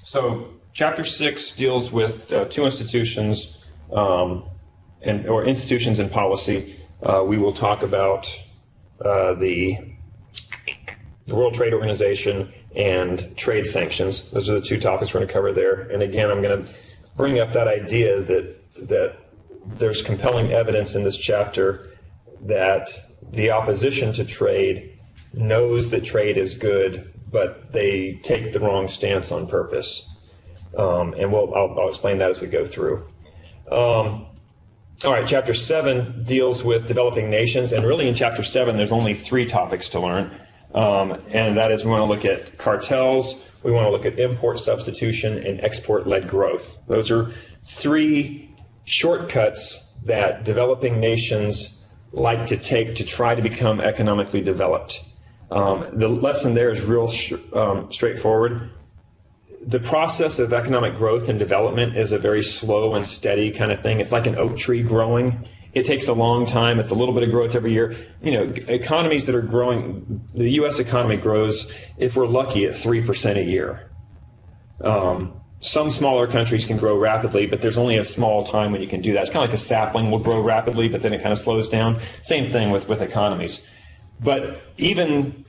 So Chapter 6 deals with two institutions, or institutions and policy. We will talk about the World Trade Organization and trade sanctions. Those are the two topics we're going to cover there. And again, I'm going to bring up that idea that there's compelling evidence in this chapter that the opposition to trade knows that trade is good, but they take the wrong stance on purpose. And I'll explain that as we go through. All right, Chapter 7 deals with developing nations, and really in Chapter 7 there's only 3 topics to learn, and that is we want to look at cartels, we want to look at import substitution, and export-led growth. Those are 3 shortcuts that developing nations like to take to try to become economically developed. The lesson there is real straightforward. The process of economic growth and development is a very slow and steady kind of thing. It's like an oak tree growing. It takes a long time. It's a little bit of growth every year. You know, economies that are growing, the U.S. economy grows, if we're lucky, at 3% a year. Some smaller countries can grow rapidly, but there's only a small time when you can do that. It's kind of like a sapling will grow rapidly, but then it kind of slows down. Same thing with economies. But even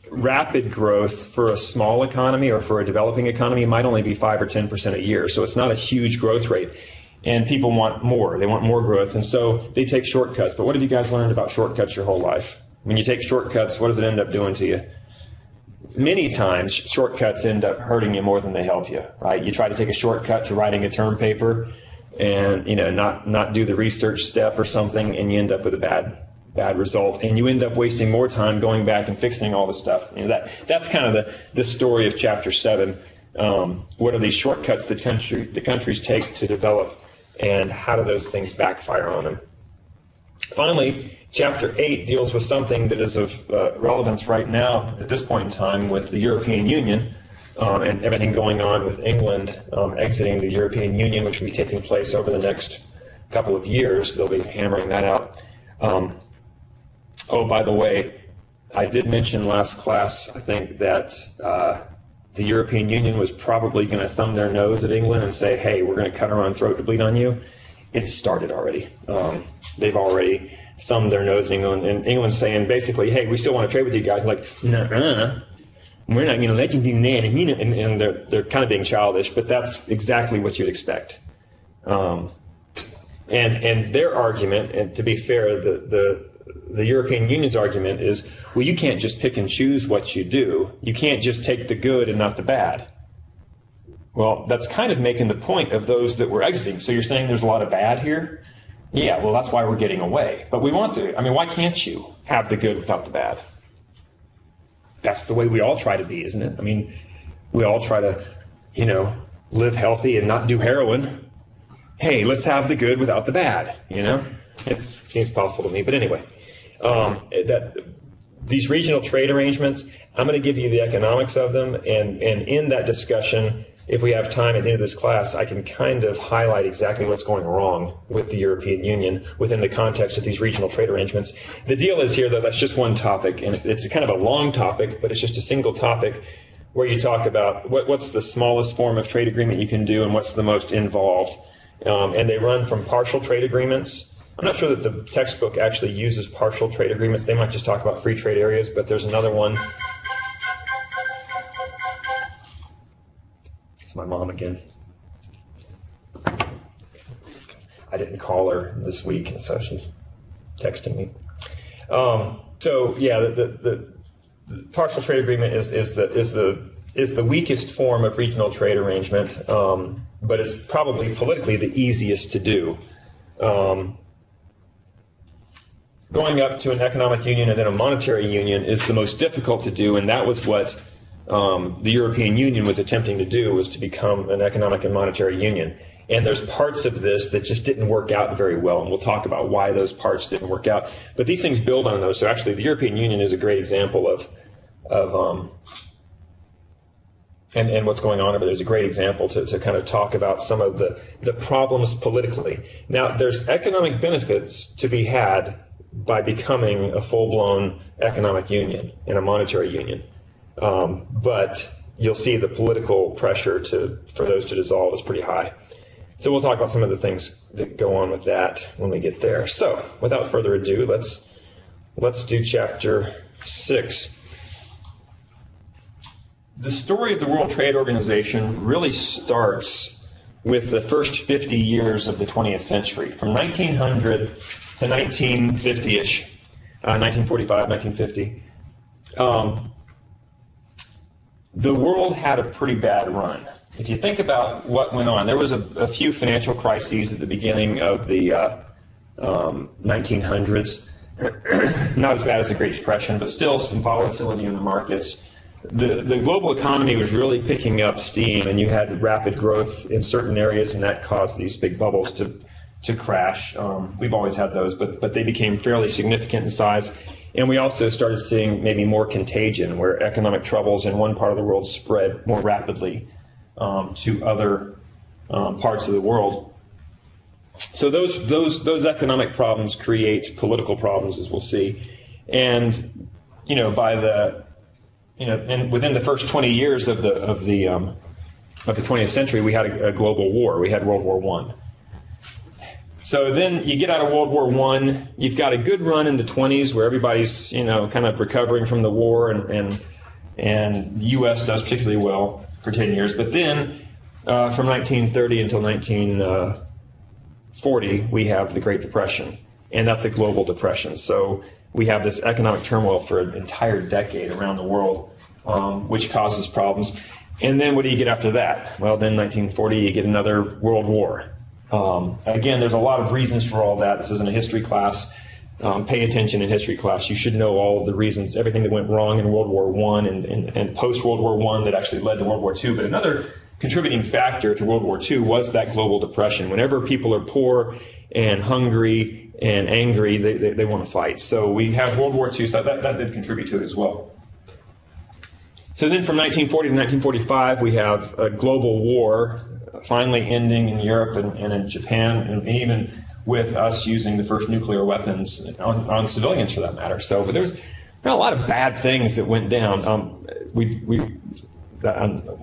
rapid growth for a small economy or for a developing economy might only be 5 or 10% a year. So it's not a huge growth rate. And people want more. They want more growth. And so they take shortcuts. But what have you guys learned about shortcuts your whole life? When you take shortcuts, what does it end up doing to you? Many times, shortcuts end up hurting you more than they help you, right? You try to take a shortcut to writing a term paper and, not do the research step or something, and you end up with a bad result, and you end up wasting more time going back and fixing all the stuff. That's kind of the story of Chapter 7. What are these shortcuts that the countries take to develop, and how do those things backfire on them? Finally, Chapter 8 deals with something that is of relevance right now at this point in time with the European Union and everything going on with England exiting the European Union, which will be taking place over the next couple of years. They'll be hammering that out. Oh, by the way, I did mention last class, I think, that the European Union was probably going to thumb their nose at England and say, hey, we're going to cut our own throat to bleed on you. It started already. They've already thumbed their nose at England, and England's saying basically, hey, we still want to trade with you guys. Like, nuh-uh, we're not going to let you do that. And they're kind of being childish, but that's exactly what you'd expect. And their argument, and to be fair, the European Union's argument is, well, you can't just pick and choose what you do. You can't just take the good and not the bad. Well, that's kind of making the point of those that were exiting. So you're saying there's a lot of bad here? Yeah, well, that's why we're getting away. But we want to. I mean, why can't you have the good without the bad? That's the way we all try to be, isn't it? I mean, we all try to, live healthy and not do heroin. Hey, let's have the good without the bad, It seems possible to me. But anyway, these regional trade arrangements, I'm going to give you the economics of them. And in that discussion, if we have time at the end of this class, I can kind of highlight exactly what's going wrong with the European Union within the context of these regional trade arrangements. The deal is here, though, that's just one topic, and it's kind of a long topic, but it's just a single topic where you talk about what's the smallest form of trade agreement you can do and what's the most involved. And they run from partial trade agreements. I'm not sure that the textbook actually uses partial trade agreements. They might just talk about free trade areas, but there's another one. My mom again. I didn't call her this week, so she's texting me. The partial trade agreement is the weakest form of regional trade arrangement, but it's probably politically the easiest to do. Going up to an economic union and then a monetary union is the most difficult to do, and that was what the European Union was attempting to do, was to become an economic and monetary union. And there's parts of this that just didn't work out very well, and we'll talk about why those parts didn't work out. But these things build on those. So actually, the European Union is a great example of what's going on over there is a great example to kind of talk about some of the problems politically. Now, there's economic benefits to be had by becoming a full-blown economic union and a monetary union. But you'll see the political pressure for those to dissolve is pretty high. So we'll talk about some of the things that go on with that when we get there. So without further ado, let's do chapter 6. The story of the World Trade Organization really starts with the first 50 years of the 20th century, from 1900 to 1950-ish, 1945, 1950. The world had a pretty bad run. If you think about what went on, there was a few financial crises at the beginning of the 1900s. Not as bad as the Great Depression, but still some volatility in the markets. The global economy was really picking up steam, and you had rapid growth in certain areas, and that caused these big bubbles to crash. We've always had those, but they became fairly significant in size. And we also started seeing maybe more contagion, where economic troubles in one part of the world spread more rapidly to other parts of the world. So those economic problems create political problems, as we'll see. And and within the first 20 years of the 20th century, we had a global war. We had World War I. So then you get out of World War I, you've got a good run in the 20s where everybody's, kind of recovering from the war, and the U.S. does particularly well for 10 years. But then from 1930 until 1940, we have the Great Depression, and that's a global depression. So we have this economic turmoil for an entire decade around the world, which causes problems. And then what do you get after that? Well, then 1940, you get another world war. Again, there's a lot of reasons for all that. This isn't a history class. Pay attention in history class. You should know all of the reasons, everything that went wrong in World War I and post-World War I that actually led to World War II. But another contributing factor to World War II was that global depression. Whenever people are poor and hungry and angry, they want to fight. So we have World War II, so that did contribute to it as well. So then from 1940 to 1945, we have a global war finally ending in Europe and in Japan, and even with us using the first nuclear weapons on civilians, for that matter. So, but there was a lot of bad things that went down. That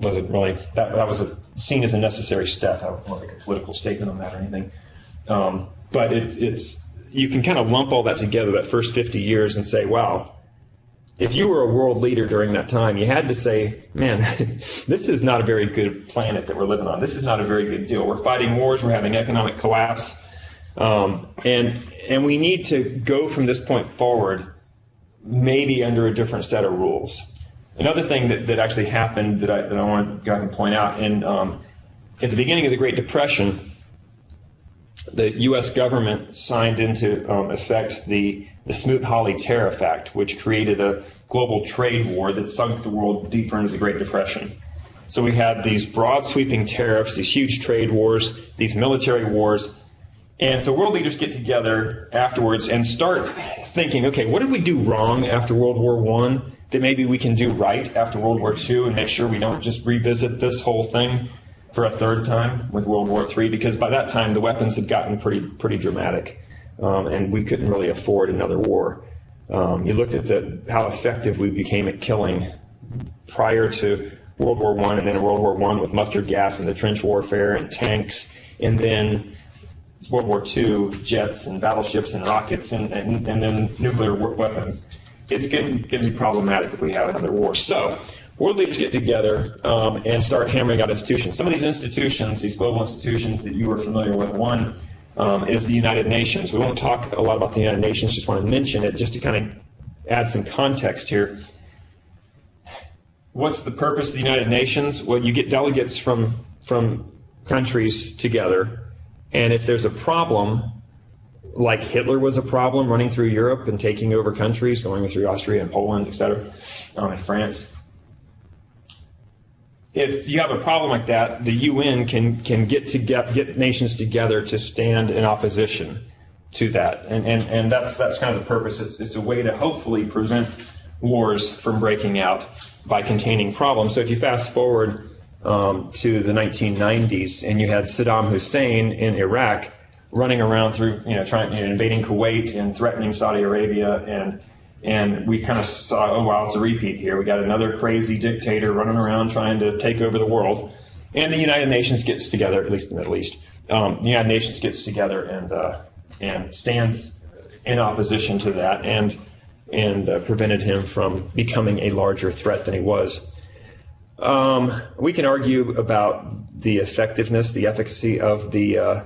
wasn't really that was seen as a necessary step. I don't want to make a political statement on that or anything, but it's you can kind of lump all that together, that first 50 years, and say, wow. If you were a world leader during that time, you had to say, man, this is not a very good planet that we're living on. This is not a very good deal. We're fighting wars. We're having economic collapse. And we need to go from this point forward maybe under a different set of rules. Another thing that actually happened that I want to go ahead and point out, at the beginning of the Great Depression, the U.S. government signed into effect the Smoot-Hawley Tariff Act, which created a global trade war that sunk the world deeper into the Great Depression. So we had these broad sweeping tariffs, these huge trade wars, these military wars. And so world leaders get together afterwards and start thinking, okay, what did we do wrong after World War I that maybe we can do right after World War II and make sure we don't just revisit this whole thing for a third time with World War III? Because by that time, the weapons had gotten pretty dramatic. And we couldn't really afford another war. You looked at how effective we became at killing prior to World War I, and then World War I with mustard gas and the trench warfare and tanks, and then World War II, jets and battleships and rockets, and then nuclear weapons. It's going to be problematic if we have another war. So world leaders get together and start hammering out institutions. Some of these institutions, these global institutions that you were familiar with, one is the United Nations. We won't talk a lot about the United Nations, just want to mention it just to kind of add some context here. What's the purpose of the United Nations? Well, you get delegates from countries together, and if there's a problem, like Hitler was a problem running through Europe and taking over countries, going through Austria and Poland, etc., and France. If you have a problem like that, the UN can get nations together to stand in opposition to that, and that's kind of the purpose. It's a way to hopefully prevent wars from breaking out by containing problems. So if you fast forward to the 1990s, and you had Saddam Hussein in Iraq running around through, invading Kuwait and threatening Saudi Arabia, And we kind of saw, oh, wow, it's a repeat here. We got another crazy dictator running around trying to take over the world. And the United Nations gets together, at least in the Middle East. The United Nations gets together and stands in opposition to that and prevented him from becoming a larger threat than he was. We can argue about the effectiveness, the efficacy of the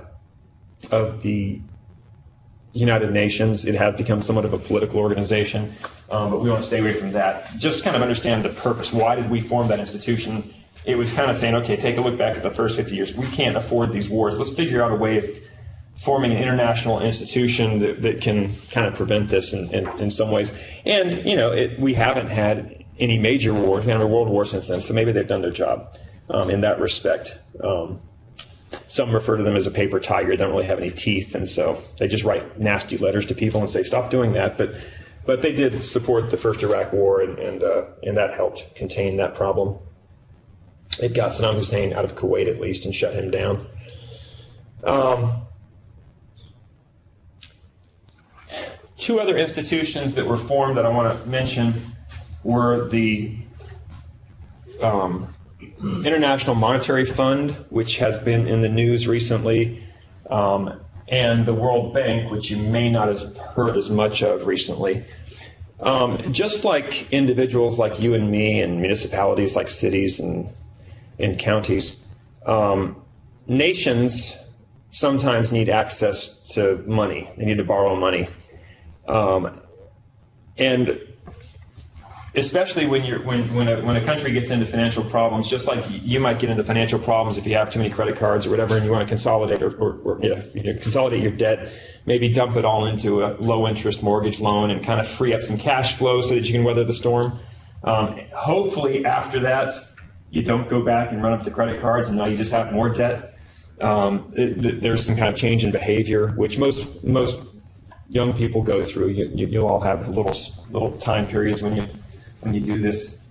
United Nations. It has become somewhat of a political organization, but we want to stay away from that. Just kind of understand the purpose. Why did we form that institution? It was kind of saying, okay, take a look back at the first 50 years. We can't afford these wars. Let's figure out a way of forming an international institution that can kind of prevent this in some ways. And, we haven't had any major wars. We haven't had a world war since then, so maybe they've done their job in that respect. Some refer to them as a paper tiger. They don't really have any teeth, and so they just write nasty letters to people and say, stop doing that. But they did support the first Iraq War, and that helped contain that problem. It got Saddam Hussein out of Kuwait, at least, and shut him down. Two other institutions that were formed that I want to mention were the International Monetary Fund, which has been in the news recently, and the World Bank, which you may not have heard as much of recently. Just like individuals like you and me and municipalities like cities and counties, nations sometimes need access to money. They need to borrow money. And especially when a country gets into financial problems, just like you might get into financial problems if you have too many credit cards or whatever, and you want to consolidate or consolidate your debt, maybe dump it all into a low interest mortgage loan and kind of free up some cash flow so that you can weather the storm. Hopefully after that, you don't go back and run up the credit cards and now you just have more debt. There's some kind of change in behavior, which most young people go through. You'll all have little time periods when you do this.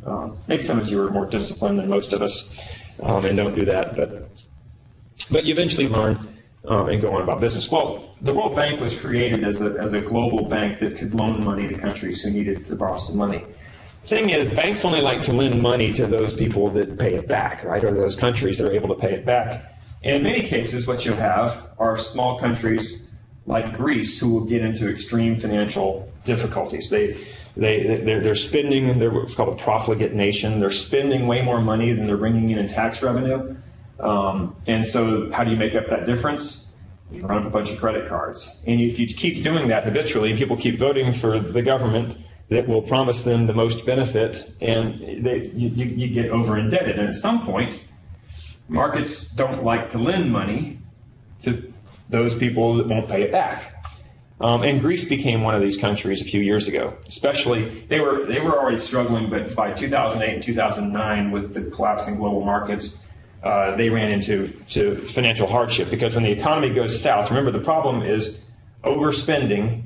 Maybe some of you are more disciplined than most of us and don't do that, but you eventually learn and go on about business. Well, the World Bank was created as a global bank that could loan money to countries who needed to borrow some money. Thing is, banks only like to lend money to those people that pay it back, right, or those countries that are able to pay it back. And in many cases, what you'll have are small countries like Greece who will get into extreme financial difficulties. They're spending, they're what's called a profligate nation. They're spending way more money than they're bringing in tax revenue. And so how do you make up that difference? You run up a bunch of credit cards. And if you keep doing that habitually, people keep voting for the government that will promise them the most benefit, and you get over indebted. And at some point, markets don't like to lend money to those people that won't pay it back. And Greece became one of these countries a few years ago. Especially, they were already struggling, but by 2008 and 2009, with the collapsing global markets, they ran into financial hardship, because when the economy goes south, remember the problem is overspending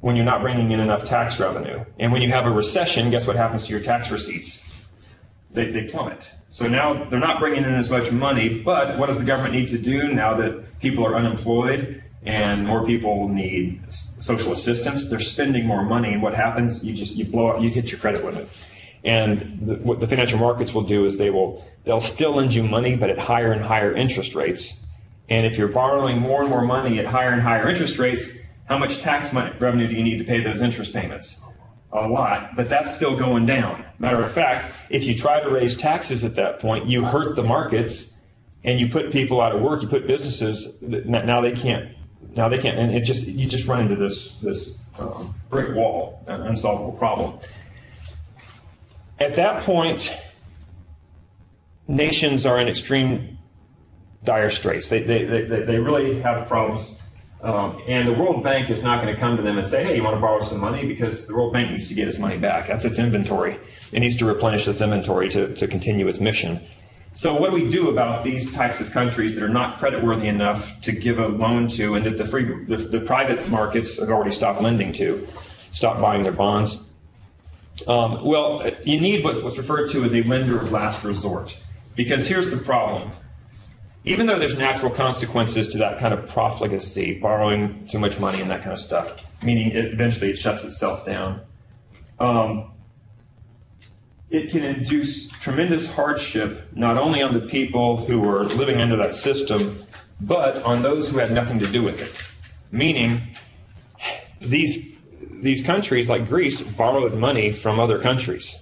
when you're not bringing in enough tax revenue. And when you have a recession, guess what happens to your tax receipts? They plummet. So now they're not bringing in as much money, but what does the government need to do now that people are unemployed and more people need social assistance? They're spending more money, and what happens? You blow up, you hit your credit limit. And what the financial markets will do is they'll still lend you money, but at higher and higher interest rates. And if you're borrowing more and more money at higher and higher interest rates, how much tax revenue do you need to pay those interest payments? A lot, but that's still going down. Matter of fact, if you try to raise taxes at that point, you hurt the markets and you put people out of work. You put businesses that now they can't, and you just run into this brick wall, an unsolvable problem. At that point, nations are in extreme dire straits. They really have problems. And the World Bank is not going to come to them and say, hey, you want to borrow some money? Because the World Bank needs to get its money back. That's its inventory. It needs to replenish its inventory to continue its mission. So what do we do about these types of countries that are not creditworthy enough to give a loan to, and that the private markets have already stopped lending to, stopped buying their bonds? Well, you need what's referred to as a lender of last resort. Because here's the problem. Even though there's natural consequences to that kind of profligacy, borrowing too much money and that kind of stuff, meaning eventually it shuts itself down, it can induce tremendous hardship not only on the people who are living under that system, but on those who had nothing to do with it. Meaning, these countries like Greece borrowed money from other countries.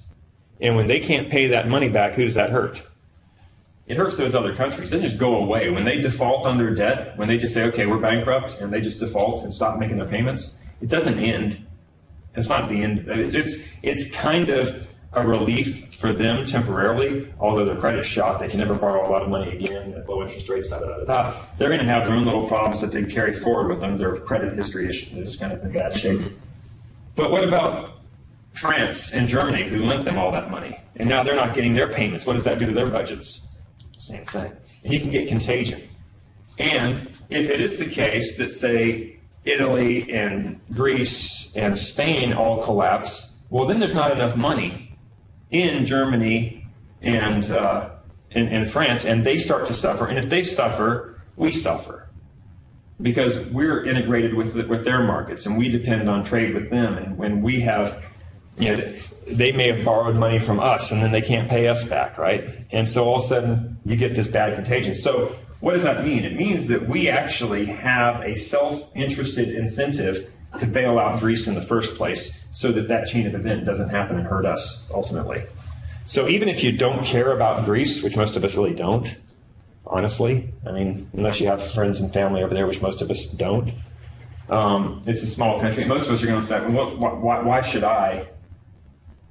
And when they can't pay that money back, who does that hurt? It hurts those other countries. They just go away. When they default on their debt, when they just say, okay, we're bankrupt, and they just default and stop making their payments, it doesn't end. It's not the end. It's kind of a relief for them temporarily, although their credit's shot. They can never borrow a lot of money again at low interest rates, They're going to have their own little problems that they carry forward with them. Their credit history is kind of in bad shape. But what about France and Germany, who lent them all that money? And now they're not getting their payments. What does that do to their budgets? Same thing. And you can get contagion. And if it is the case that, say, Italy and Greece and Spain all collapse, well, then there's not enough money in Germany and France, and they start to suffer. And if they suffer, we suffer, because we're integrated with their markets, and we depend on trade with them. And when we have, they may have borrowed money from us, and then they can't pay us back, right? And so all of a sudden, you get this bad contagion. So what does that mean? It means that we actually have a self-interested incentive to bail out Greece in the first place, so that that chain of event doesn't happen and hurt us ultimately. So even if you don't care about Greece, which most of us really don't, honestly, I mean, unless you have friends and family over there, which most of us don't, it's a small country. Most of us are going to say, well, why should I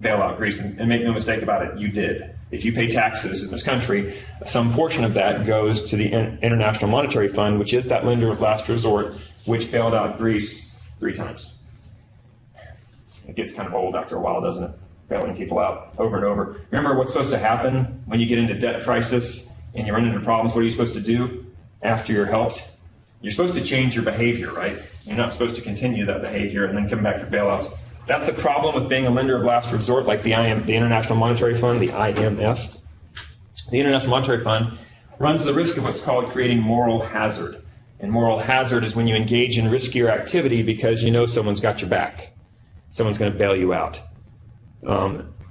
bail out Greece? And make no mistake about it, you did. If you pay taxes in this country, some portion of that goes to the International Monetary Fund, which is that lender of last resort, which bailed out Greece 3 times. It gets kind of old after a while, doesn't it? Bailing people out over and over. Remember what's supposed to happen when you get into debt crisis and you run into problems? What are you supposed to do after you're helped? You're supposed to change your behavior, right? You're not supposed to continue that behavior and then come back for bailouts. That's a problem with being a lender of last resort, like the International Monetary Fund, the IMF. The International Monetary Fund runs the risk of what's called creating moral hazard. And moral hazard is when you engage in riskier activity because you know someone's got your back. Someone's going to bail you out.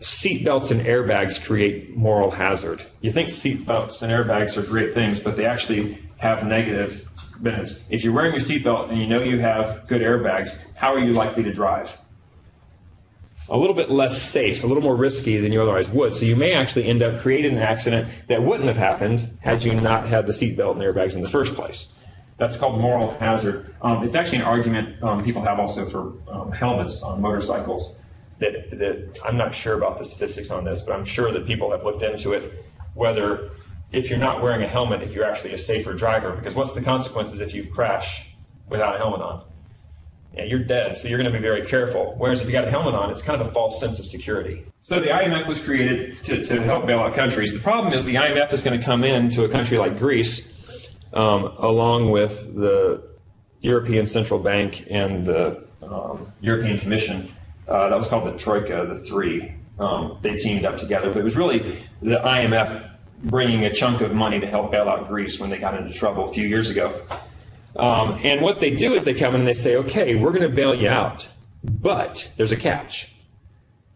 Seat belts and airbags create moral hazard. You think seat belts and airbags are great things, but they actually have negative benefits. If you're wearing your seatbelt and you know you have good airbags, how are you likely to drive? A little bit less safe, a little more risky than you otherwise would. So you may actually end up creating an accident that wouldn't have happened had you not had the seatbelt and airbags in the first place. That's called moral hazard. It's actually an argument people have also for helmets on motorcycles. That I'm not sure about the statistics on this, but I'm sure that people have looked into it, whether if you're not wearing a helmet, if you're actually a safer driver, because what's the consequences if you crash without a helmet on? Yeah, you're dead, so you're going to be very careful. Whereas if you got a helmet on, it's kind of a false sense of security. So the IMF was created to help bail out countries. The problem is the IMF is going to come into a country like Greece, along with the European Central Bank and the European Commission. That was called the Troika, the three. They teamed up together, but it was really the IMF bringing a chunk of money to help bail out Greece when they got into trouble a few years ago. And what they do is they come in and they say, okay, we're going to bail you out, but there's a catch.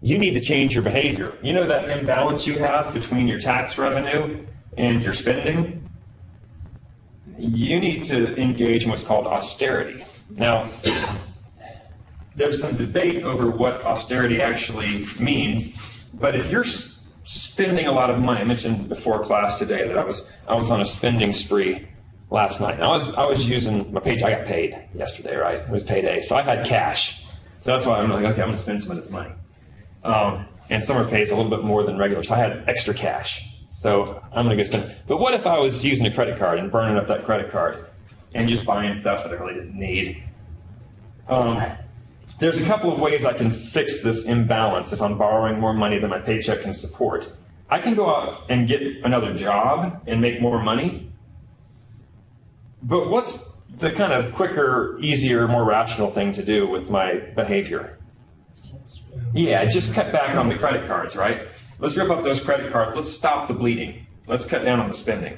You need to change your behavior. You know that imbalance you have between your tax revenue and your spending? You need to engage in what's called austerity. Now, there's some debate over what austerity actually means, but if you're spending a lot of money, I mentioned before class today that I was on a spending spree last night. And I was using my paycheck. I got paid yesterday, right? It was payday, so I had cash. So that's why I'm like, okay, I'm going to spend some of this money. And summer pays a little bit more than regular, so I had extra cash. So I'm going to go spend it. But what if I was using a credit card and burning up that credit card and just buying stuff that I really didn't need? There's a couple of ways I can fix this imbalance if I'm borrowing more money than my paycheck can support. I can go out and get another job and make more money. But what's the kind of quicker, easier, more rational thing to do with my behavior? Yeah, just cut back on the credit cards, right? Let's rip up those credit cards. Let's stop the bleeding. Let's cut down on the spending.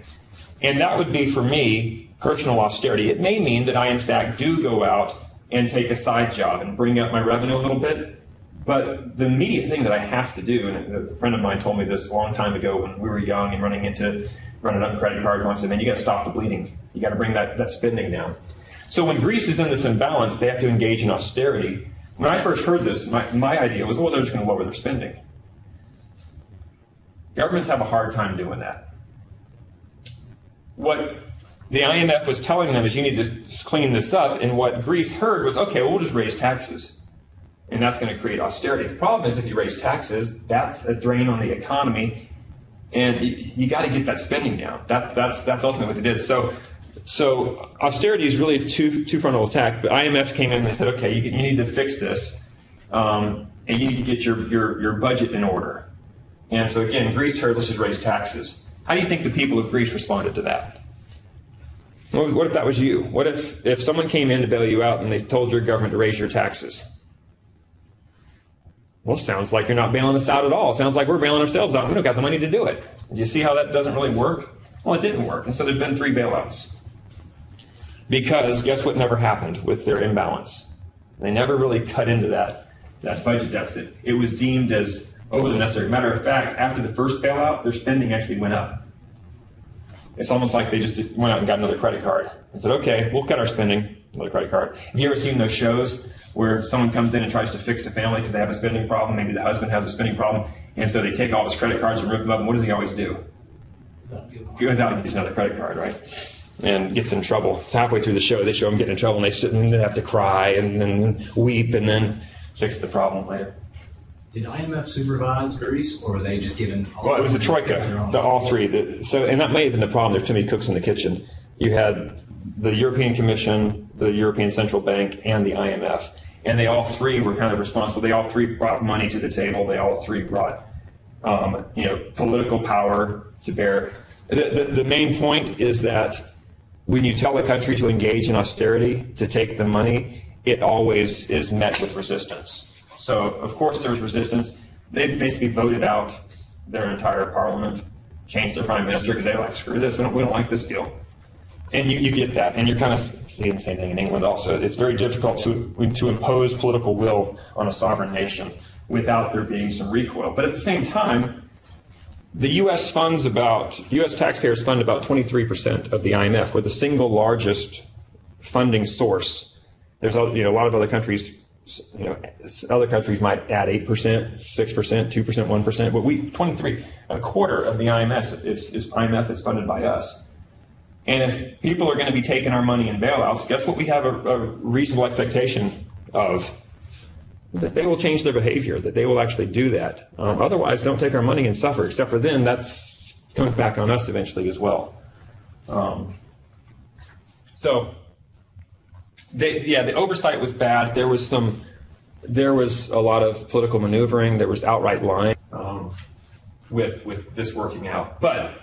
And that would be, for me, personal austerity. It may mean that I, in fact, do go out and take a side job and bring up my revenue a little bit, But the immediate thing that I have to do, and a friend of mine told me this a long time ago when we were young and running up credit card once, and then you got to stop the bleeding. You got to bring that spending down. So when Greece is in this imbalance, they have to engage in austerity. When I first heard this, my idea was, well, they're just going to lower their spending. Governments have a hard time doing that. What the IMF was telling them is you need to just clean this up, and what Greece heard was, okay, well, we'll just raise taxes. And that's going to create austerity. The problem is if you raise taxes, that's a drain on the economy, and you got to get that spending down. That's ultimately what they did. So austerity is really a two-frontal attack. But IMF came in and they said, okay, you need to fix this, and you need to get your budget in order. And so again, Greece heard, let's just raise taxes. How do you think the people of Greece responded to that? What if that was you? What if someone came in to bail you out and they told your government to raise your taxes? Well, sounds like you're not bailing us out at all. Sounds like we're bailing ourselves out. We don't got the money to do it. Do you see how that doesn't really work? Well, it didn't work. And so there've been 3 bailouts. Because guess what never happened with their imbalance? They never really cut into that budget deficit. It was deemed as over the necessary. Matter of fact, after the first bailout, their spending actually went up. It's almost like they just went out and got another credit card and said, okay, we'll cut our spending, another credit card. Have you ever seen those shows where someone comes in and tries to fix a family because they have a spending problem? Maybe the husband has a spending problem, and so they take all his credit cards and rip them up, and what does he always do? He goes out and gets another credit card, right? And gets in trouble. It's halfway through the show, they show him getting in trouble, and they sit and then have to cry and then weep and then fix the problem later. Did IMF supervise Greece, or were they just given? Well, it was the troika, all 3. And that may have been the problem. There's too many cooks in the kitchen. You had the European Commission, the European Central Bank, and the IMF, and they all 3 were kind of responsible. They all 3 brought money to the table. They all 3 brought, political power to bear. The main point is that when you tell a country to engage in austerity, to take the money, it always is met with resistance. So, of course, there was resistance. They basically voted out their entire parliament, changed their prime minister because they were like, screw this, we don't like this deal. And you get that, and you're kind of seeing the same thing in England also. It's very difficult to impose political will on a sovereign nation without there being some recoil. But at the same time, the U.S. taxpayers fund about 23% of the IMF. We're the single largest funding source. There's a lot of other countries. Other countries might add 8%, 6%, 2%, 1%, but 23, a quarter of the IMF is funded by us. And if people are going to be taking our money in bailouts, guess what we have a reasonable expectation of? That they will change their behavior, that they will actually do that. Otherwise, don't take our money and suffer, except for then that's comes back on us eventually as well. The oversight was bad. There was a lot of political maneuvering. There was outright lying with this working out. But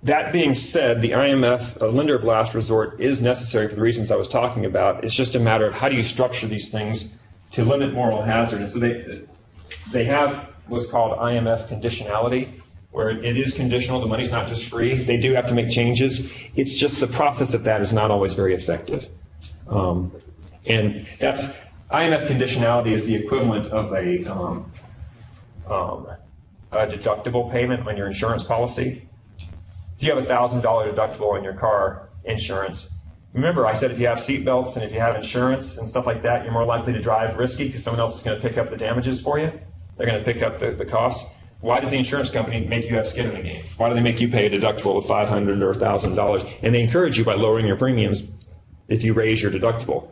that being said, the IMF, a lender of last resort, is necessary for the reasons I was talking about. It's just a matter of how do you structure these things to limit moral hazard. And so they have what's called IMF conditionality, where it is conditional. The money's not just free. They do have to make changes. It's just the process of that is not always very effective. And that's IMF conditionality is the equivalent of a deductible payment on your insurance policy. If you have a $1,000 deductible on your car insurance, remember I said if you have seat belts and if you have insurance and stuff like that, you're more likely to drive risky because someone else is going to pick up the damages for you. They're going to pick up the costs. Why does the insurance company make you have skin in the game? Why do they make you pay a deductible of $500 or $1,000? And they encourage you by lowering your premiums if you raise your deductible.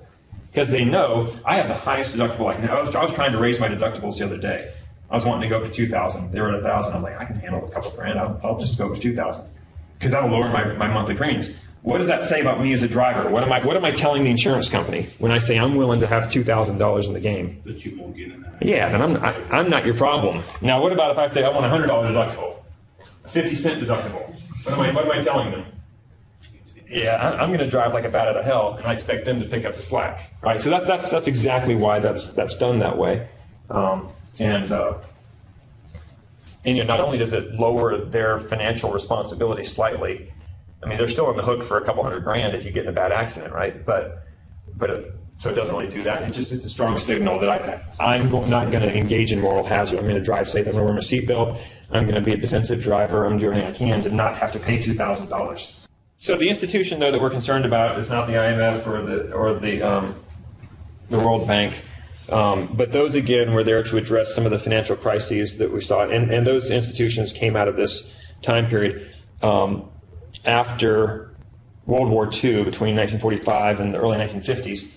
Because they know I have the highest deductible I can have. I was trying to raise my deductibles the other day. I was wanting to go up to $2,000. They were at $1,000. I'm like, I can handle a couple grand. I'll just go up to $2,000 because that'll lower my monthly premiums. What does that say about me as a driver? What am I telling the insurance company when I say I'm willing to have $2,000 in the game? That you won't get in that. Yeah, then I'm not your problem. Now, what about if I say I want a $100 deductible, a 50-cent deductible? What am I telling them? Yeah, I'm going to drive like a bat out of hell, and I expect them to pick up the slack. Right? So that's exactly why that's done that way. And not only does it lower their financial responsibility slightly, I mean, they're still on the hook for a couple $100 grand if you get in a bad accident, right? But So it doesn't really do that. It's a strong signal that I'm not going to engage in moral hazard. I'm going to drive safe. I'm going to wear my seatbelt. I'm going to be a defensive driver. I'm going to do everything I can to not have to pay $2,000. So the institution, though, that we're concerned about is not the IMF or the World Bank. But those, again, were there to address some of the financial crises that we saw. And those institutions came out of this time period after World War II, between 1945 and the early 1950s.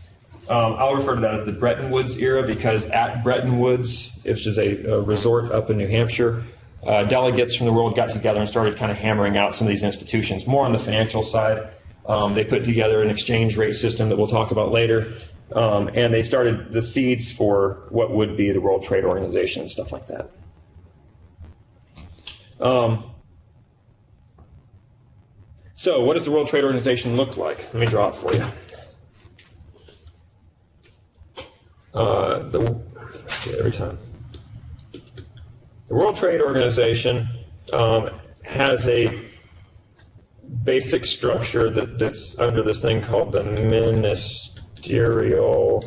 I'll refer to that as the Bretton Woods era, because at Bretton Woods, which is a resort up in New Hampshire, delegates from the world got together and started kind of hammering out some of these institutions, more on the financial side. They put together an exchange rate system that we'll talk about later, and they started the seeds for what would be the World Trade Organization and stuff like that. So what does the World Trade Organization look like? Let me draw it for you. Every time. The World Trade Organization has a basic structure that's under this thing called the Ministerial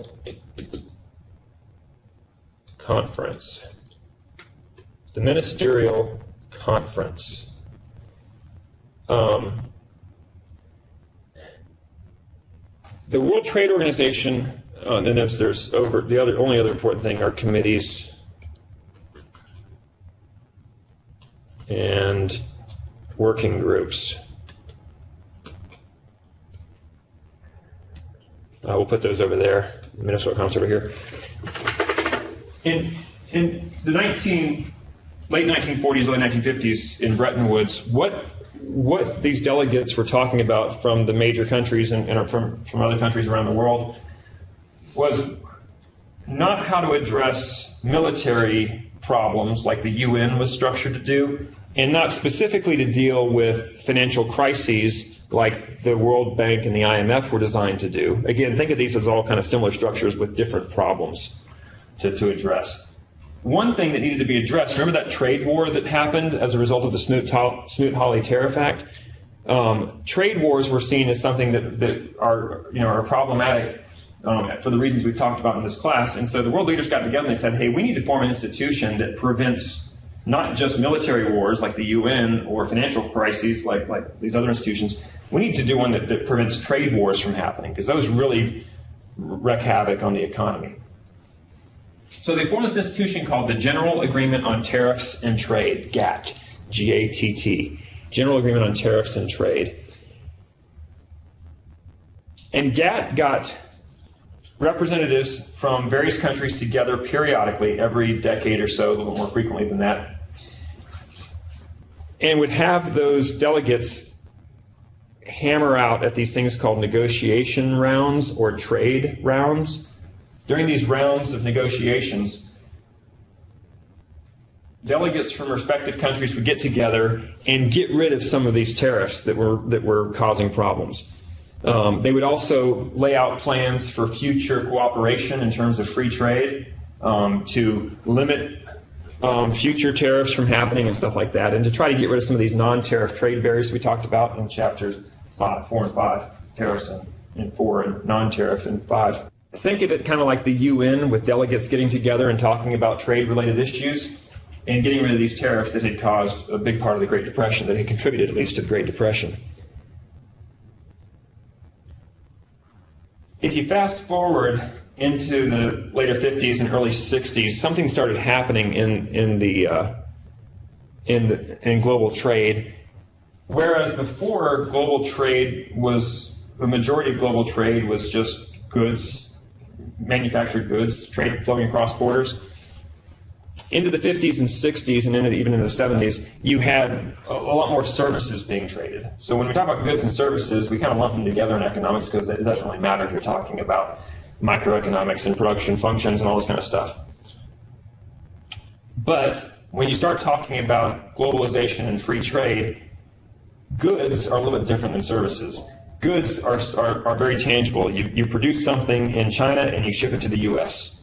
Conference. The Ministerial Conference. The World Trade Organization, and then there's over the only other important thing are committees and working groups. We'll put those over there. The Minnesota Conference over here. In the late 1940s, early 1950s in Bretton Woods, what these delegates were talking about from the major countries and from other countries around the world was not how to address military problems like the UN was structured to do, and not specifically to deal with financial crises like the World Bank and the IMF were designed to do. Again, think of these as all kind of similar structures with different problems to address. One thing that needed to be addressed, remember that trade war that happened as a result of the Smoot-Hawley Tariff Act? Trade wars were seen as something that are problematic for the reasons we've talked about in this class. And so the world leaders got together and they said, hey, we need to form an institution that prevents not just military wars like the UN or financial crises like these other institutions. We need to do one that prevents trade wars from happening, because those really wreak havoc on the economy. So they formed this institution called the General Agreement on Tariffs and Trade, GATT, G-A-T-T, General Agreement on Tariffs and Trade. And GATT got representatives from various countries together periodically, every decade or so, a little more frequently than that, and would have those delegates hammer out at these things called negotiation rounds or trade rounds. During these rounds of negotiations, delegates from respective countries would get together and get rid of some of these tariffs that were causing problems. They would also lay out plans for future cooperation in terms of free trade, to limit future tariffs from happening and stuff like that, and to try to get rid of some of these non-tariff trade barriers we talked about in chapters 4 and 5, tariffs in 4 and non-tariff in 5. Think of it kind of like the UN, with delegates getting together and talking about trade-related issues and getting rid of these tariffs that had caused a big part of the Great Depression, that had contributed at least to the Great Depression. If you fast forward into the later 50s and early 60s, something started happening in global trade, whereas before global trade was, the majority of global trade was just goods, manufactured goods, trade flowing across borders. Into the 50s and 60s and even in the 70s, you had a lot more services being traded. So when we talk about goods and services, we kind of lump them together in economics because it doesn't really matter if you're talking about microeconomics and production functions and all this kind of stuff. But when you start talking about globalization and free trade, goods are a little bit different than services. Goods are very tangible. You produce something in China and you ship it to the US.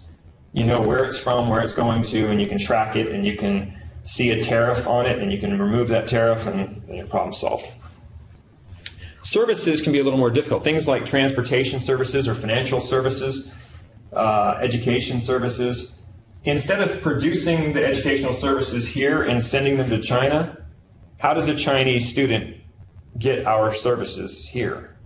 You know where it's from, where it's going to, and you can track it, and you can see a tariff on it, and you can remove that tariff, and your problem solved. Services can be a little more difficult. Things like transportation services or financial services, education services. Instead of producing the educational services here and sending them to China, how does a Chinese student get our services here?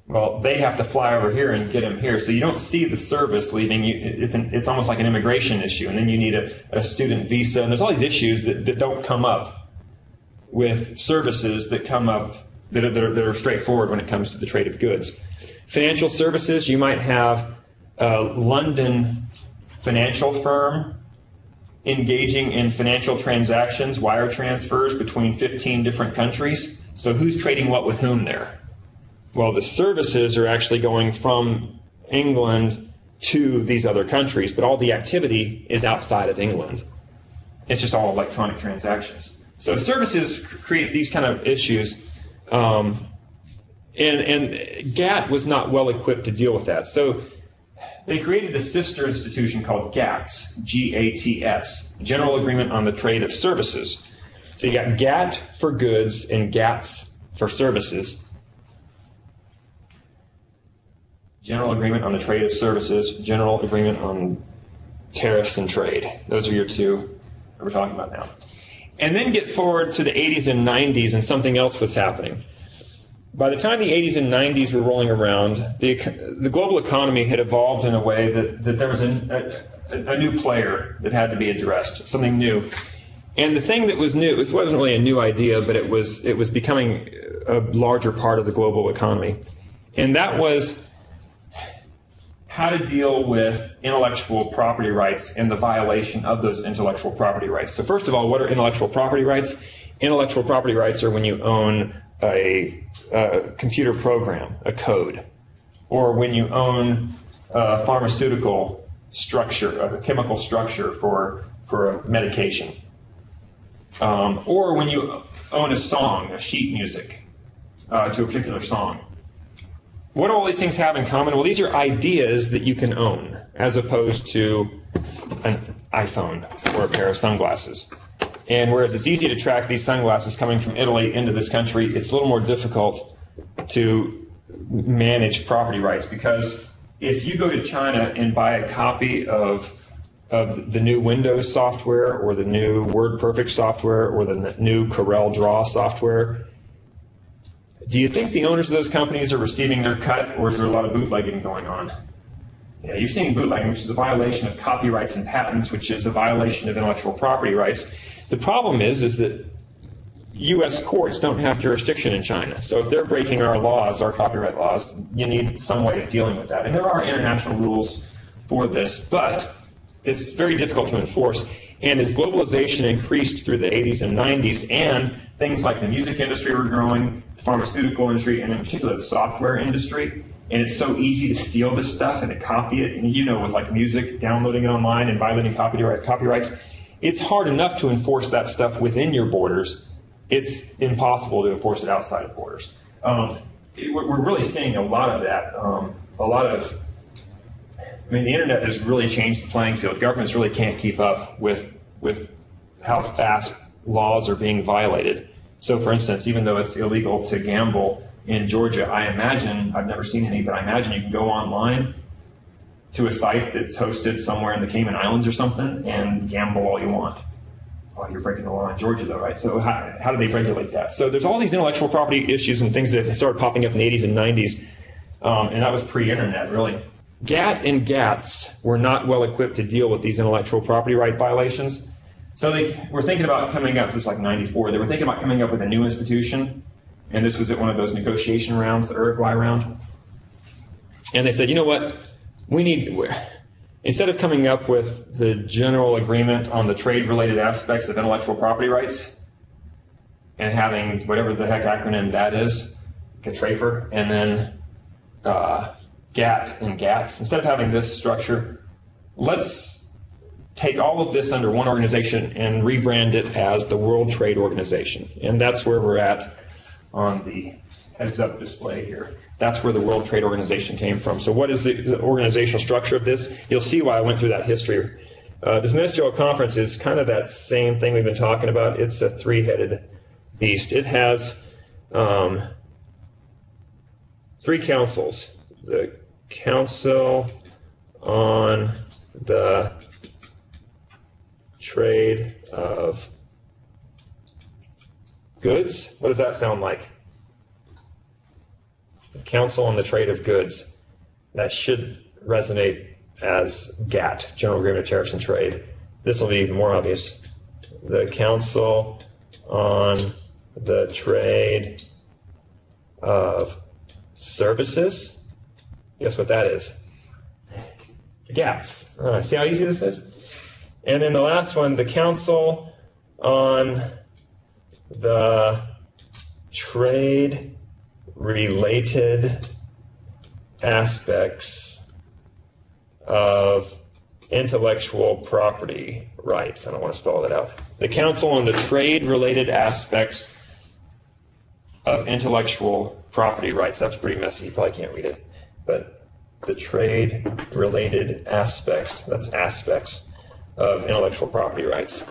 Well, they have to fly over here and get them here. So you don't see the service leaving. It's almost like an immigration issue. And then you need a student visa. And there's all these issues that don't come up with services that come up that are straightforward when it comes to the trade of goods. Financial services, you might have a London financial firm engaging in financial transactions, wire transfers between 15 different countries. So who's trading what with whom there? Well, the services are actually going from England to these other countries, but all the activity is outside of England. It's just all electronic transactions. So services create these kind of issues, and GATT was not well equipped to deal with that. So they created a sister institution called GATS, G-A-T-S, General Agreement on the Trade of Services. So you got GATT for goods and GATS for services. General Agreement on the Trade of Services, General Agreement on Tariffs and Trade. Those are your two that we're talking about now. And then get forward to the 80s and 90s and something else was happening. By the time the 80s and 90s were rolling around, the global economy had evolved in a way that there was a new player that had to be addressed, something new. And the thing that was new, it wasn't really a new idea, but it was becoming a larger part of the global economy. And that was how to deal with intellectual property rights and the violation of those intellectual property rights. So first of all, what are intellectual property rights? Intellectual property rights are when you own a computer program, a code, or when you own a pharmaceutical structure, a chemical structure for a medication, or when you own a song, a sheet music to a particular song. What do all these things have in common? Well, these are ideas that you can own, as opposed to an iPhone or a pair of sunglasses. And whereas it's easy to track these sunglasses coming from Italy into this country, it's a little more difficult to manage property rights, because if you go to China and buy a copy of the new Windows software or the new WordPerfect software or the new Corel Draw software, do you think the owners of those companies are receiving their cut, or is there a lot of bootlegging going on? Yeah, you're seeing bootlegging, which is a violation of copyrights and patents, which is a violation of intellectual property rights. The problem is that U.S. courts don't have jurisdiction in China. So if they're breaking our laws, our copyright laws, you need some way of dealing with that. And there are international rules for this, but it's very difficult to enforce. And as globalization increased through the 80s and 90s, and things like the music industry were growing, the pharmaceutical industry, and in particular the software industry, and it's so easy to steal this stuff and to copy it, and with like music, downloading it online and violating copyrights, it's hard enough to enforce that stuff within your borders. It's impossible to enforce it outside of borders. We're really seeing a lot of that. The internet has really changed the playing field. Governments really can't keep up with how fast laws are being violated. So, for instance, even though it's illegal to gamble in Georgia, I imagine, I've never seen any, but I imagine you can go online to a site that's hosted somewhere in the Cayman Islands or something and gamble all you want. Well, you're breaking the law in Georgia, though, right? So how do they regulate that? So there's all these intellectual property issues and things that started popping up in the 80s and 90s, and that was pre-internet, really. GATT and GATS were not well equipped to deal with these intellectual property right violations. So they were thinking about coming up, this is like 94, they were thinking about coming up with a new institution, and this was at one of those negotiation rounds, the Uruguay round. And they said, you know what, instead of coming up with the general agreement on the trade-related aspects of intellectual property rights, and having whatever the heck acronym that is, CATRAPER, and then GATT and GATS, instead of having this structure, let's take all of this under one organization and rebrand it as the World Trade Organization. And that's where we're at on the heads-up display here. That's where the World Trade Organization came from. So what is the organizational structure of this? You'll see why I went through that history. This ministerial conference is kind of that same thing we've been talking about. It's a three-headed beast. It has three councils. The Council on the Trade of Goods. What does that sound like? The Council on the Trade of Goods. That should resonate as GATT, General Agreement of Tariffs and Trade. This will be even more obvious. The Council on the Trade of Services. Guess what that is? GATS. See how easy this is? And then the last one, the Council on the Trade-related aspects of intellectual property rights. I don't want to spell that out. The Council on the Trade-related aspects of intellectual property rights. That's pretty messy. You probably can't read it. But the trade-related aspects, that's aspects of intellectual property rights.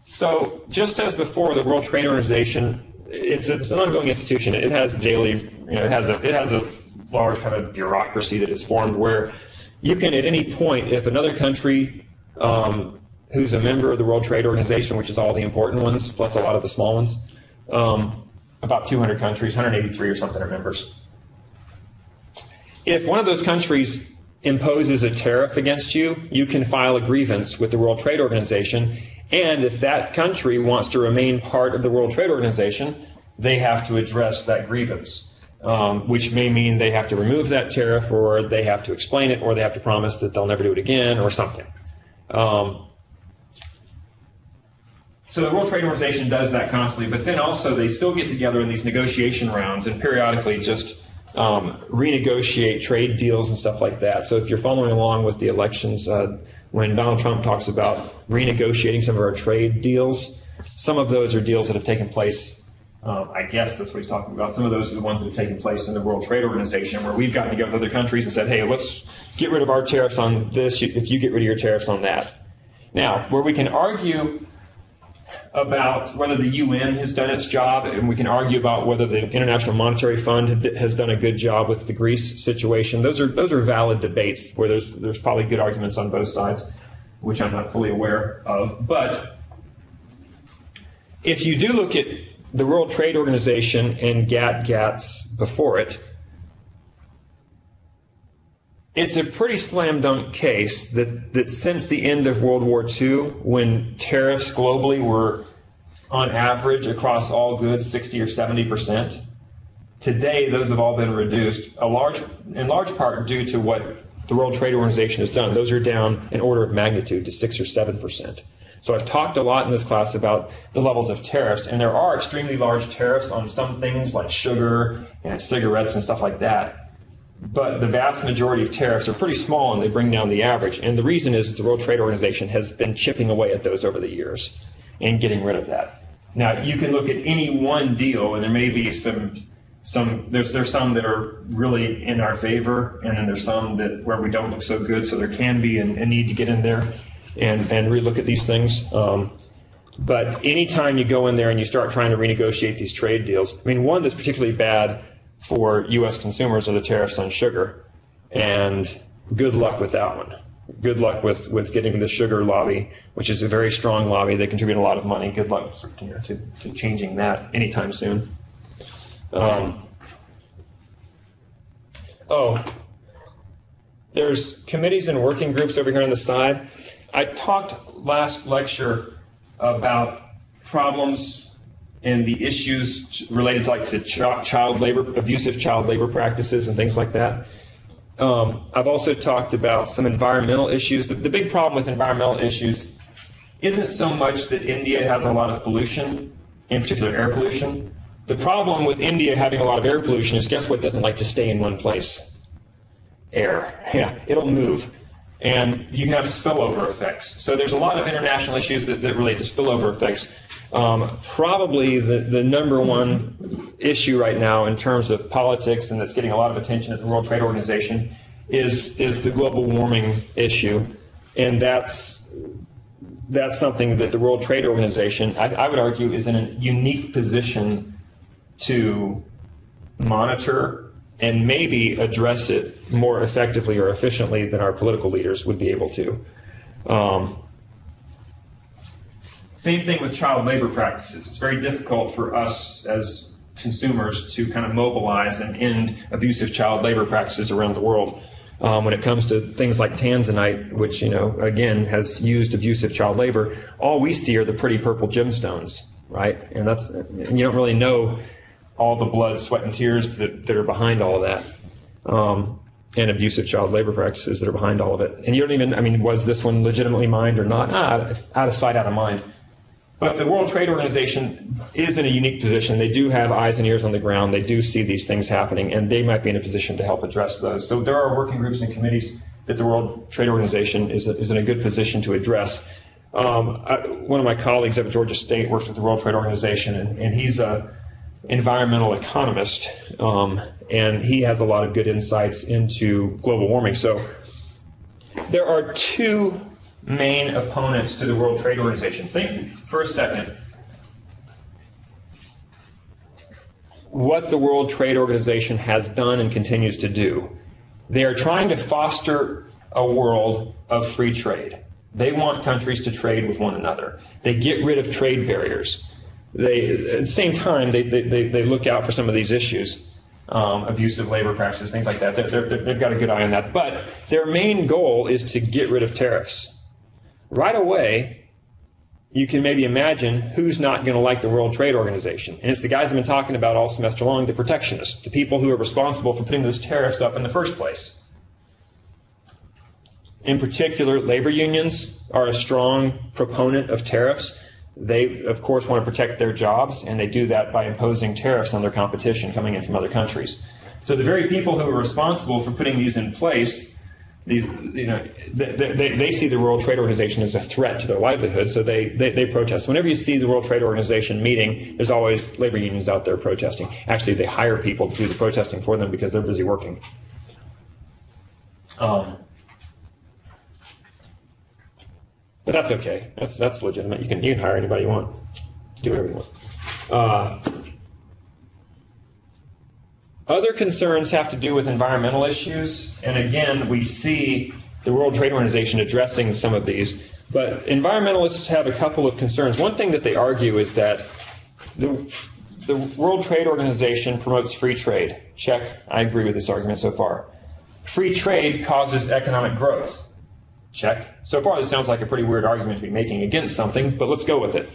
So just as before, the World Trade Organization, it's an ongoing institution. It has daily, it has a large kind of bureaucracy that is formed where you can at any point, if another country who's a member of the World Trade Organization, which is all the important ones, plus a lot of the small ones, about 200 countries, 183 or something are members. If one of those countries imposes a tariff against you, you can file a grievance with the World Trade Organization. And if that country wants to remain part of the World Trade Organization, they have to address that grievance, which may mean they have to remove that tariff, or they have to explain it, or they have to promise that they'll never do it again, or something. So the World Trade Organization does that constantly, but then also they still get together in these negotiation rounds and periodically just renegotiate trade deals and stuff like that. So if you're following along with the elections, when Donald Trump talks about renegotiating some of our trade deals, some of those are deals that have taken place. I guess that's what he's talking about. Some of those are the ones that have taken place in the World Trade Organization, where we've gotten together with other countries and said, hey, let's get rid of our tariffs on this if you get rid of your tariffs on that. Now, where we can argue about whether the UN has done its job, and we can argue about whether the International Monetary Fund has done a good job with the Greece situation. Those are valid debates where there's probably good arguments on both sides, which I'm not fully aware of. But if you do look at the World Trade Organization and GATS before it, it's a pretty slam dunk case that since the end of World War II, when tariffs globally were on average across all goods 60 or 70%, today those have all been reduced, in large part due to what the World Trade Organization has done. Those are down an order of magnitude to 6 or 7%. So I've talked a lot in this class about the levels of tariffs, and there are extremely large tariffs on some things like sugar and cigarettes and stuff like that. But the vast majority of tariffs are pretty small, and they bring down the average. And the reason is the World Trade Organization has been chipping away at those over the years and getting rid of that. Now, you can look at any one deal, and there may be there's some that are really in our favor, and then there's some where we don't look so good. So there can be a need to get in there and relook at these things. But anytime you go in there and you start trying to renegotiate these trade deals, I mean, one that's particularly bad for U.S. consumers are the tariffs on sugar, and good luck with that one. Good luck with getting the sugar lobby, which is a very strong lobby. They contribute a lot of money. Good luck to changing that anytime soon. There's committees and working groups over here on the side. I talked last lecture about problems and the issues related to child labor, abusive child labor practices and things like that. I've also talked about some environmental issues. The big problem with environmental issues isn't so much that India has a lot of pollution, in particular air pollution. The problem with India having a lot of air pollution is, guess what doesn't like to stay in one place? Air. Yeah, it'll move. And you can have spillover effects. So there's a lot of international issues that relate to spillover effects. Probably the number one issue right now in terms of politics, and that's getting a lot of attention at the World Trade Organization, is the global warming issue. And that's that's something that the World Trade Organization, I would argue, is in a unique position to monitor and maybe address it more effectively or efficiently than our political leaders would be able to. Same thing with child labor practices. It's very difficult for us as consumers to kind of mobilize and end abusive child labor practices around the world. When it comes to things like Tanzanite, which, again, has used abusive child labor, all we see are the pretty purple gemstones, right? And you don't really know all the blood, sweat, and tears that are behind all of that, and abusive child labor practices that are behind all of it. And you don't even, was this one legitimately mined or not? Out of sight, out of mind. But the World Trade Organization is in a unique position. They do have eyes and ears on the ground. They do see these things happening, and they might be in a position to help address those. So there are working groups and committees that the World Trade Organization is in a good position to address. One of my colleagues at Georgia State works with the World Trade Organization, and he's an environmental economist, and he has a lot of good insights into global warming. So there are two main opponents to the World Trade Organization. Think for a second what the World Trade Organization has done and continues to do. They are trying to foster a world of free trade. They want countries to trade with one another. They get rid of trade barriers. At the same time, they look out for some of these issues, abusive labor practices, things like that. They've got a good eye on that. But their main goal is to get rid of tariffs. Right away, you can maybe imagine who's not going to like the World Trade Organization. And it's the guys I've been talking about all semester long, the protectionists, the people who are responsible for putting those tariffs up in the first place. In particular, labor unions are a strong proponent of tariffs. They, of course, want to protect their jobs, and they do that by imposing tariffs on their competition coming in from other countries. So the very people who are responsible for putting these in place, they see the World Trade Organization as a threat to their livelihood, so they protest. Whenever you see the World Trade Organization meeting, there's always labor unions out there protesting. Actually, they hire people to do the protesting for them because they're busy working. But that's okay. That's legitimate. You can hire anybody you want. Do whatever you want. Other concerns have to do with environmental issues, and again, we see the World Trade Organization addressing some of these, but environmentalists have a couple of concerns. One thing that they argue is that the World Trade Organization promotes free trade. Check. I agree with this argument so far. Free trade causes economic growth. Check. So far, this sounds like a pretty weird argument to be making against something, but let's go with it.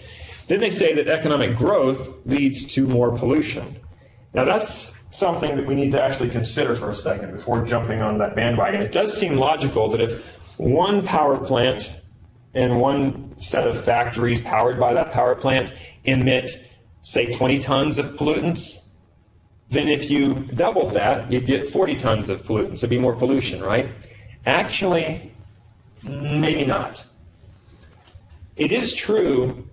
Then they say that economic growth leads to more pollution. Now, that's something that we need to actually consider for a second before jumping on that bandwagon. It does seem logical that if one power plant and one set of factories powered by that power plant emit, say, 20 tons of pollutants, then if you double that, you'd get 40 tons of pollutants. It'd be more pollution, right? Actually, maybe not. It is true